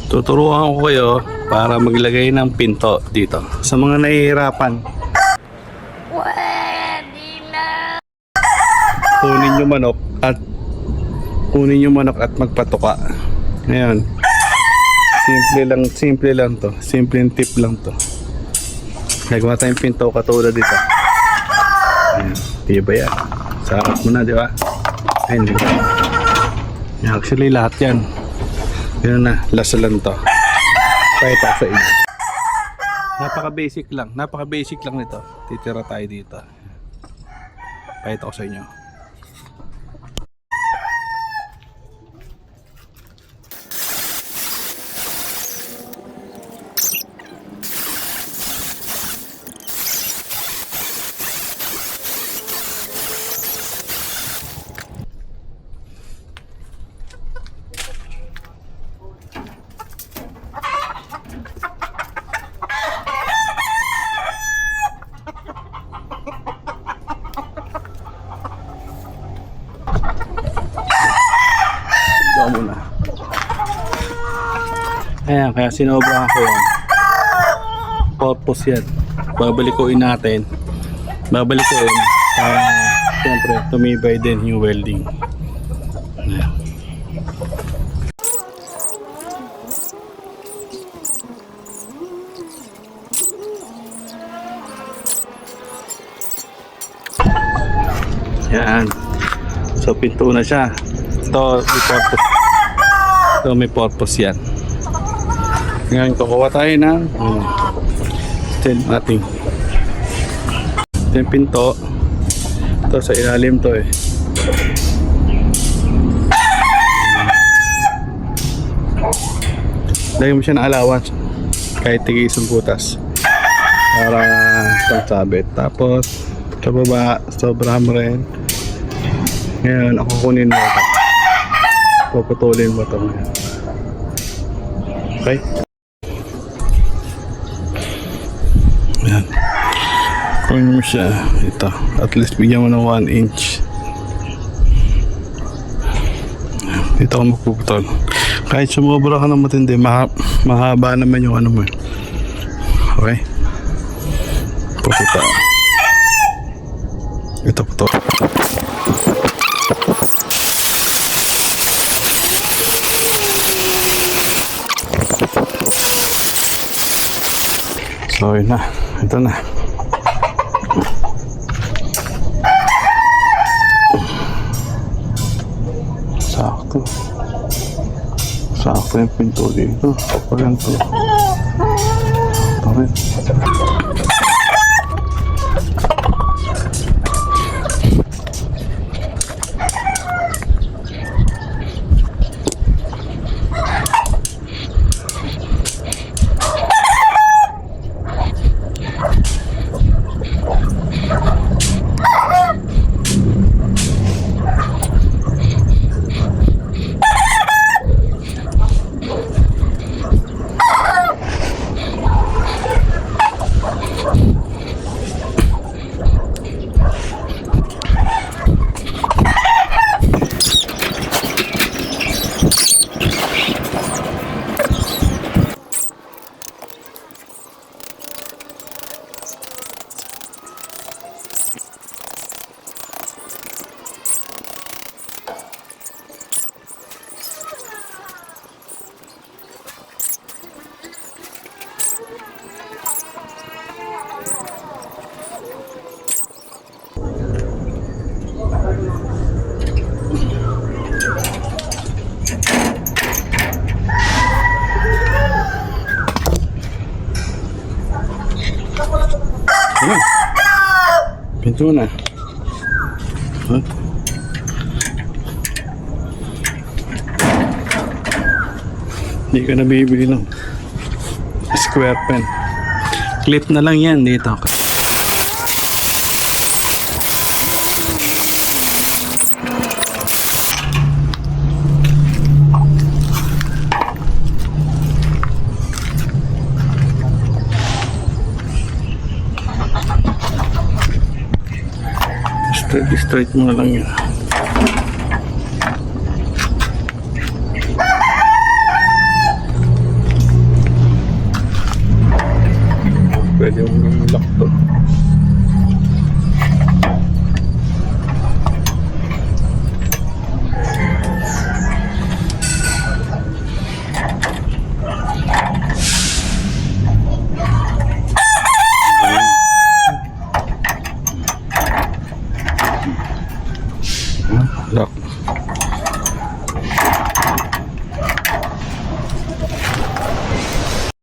Tuturuan ko kayo para maglagay ng pinto dito sa mga nahihirapan. Kunin yung manok at magpatuka. Ngayon, simple lang to. Simpleng tip lang to. Nagawa tayong pinto katulad dito. Ayan, diba yan? Sarap mo na, di ba? Ayun, diba? Actually, lahat yan. Yun na, lasa lang to. Pakita sa inyo. Napaka-basic lang nito. Titira tayo dito. Pakita ko sa inyo. Muna. Ayan, kaya sinobra ko yan. Purpose yan. Babalikuin natin. Babalikuin para siyempre tumibay din yung welding. Ayan. Ayan. So pinto na siya. Ito may purpose yan. Ngayon kukuha tayo ng stand natin. Ito yung pinto. Ito sa ilalim to eh. Lagyan mo siya ng allowance kahit tigil isang butas para pagsabit. Tapos sa baba sobrang rin. Ngayon ako kunin mo ito. Puputulin mo ito ngayon. Okay? Ayan. Kunin mo siya. Ito. At least bigyan mo ng 1 inch. Ayan. Dito ako magpuputol. Kahit sumobra ka ng matindi, mahaba naman yung ano mo. Okay? Puputol. Ito putol. So yun na, ito na. Sakto yung pinto dito. Kapag yan to. Ito rin. Pinto na. Huh? Hindi ka na bibili ng square pen. Clip na lang yan dito. Straight mo na lang yan. Lock.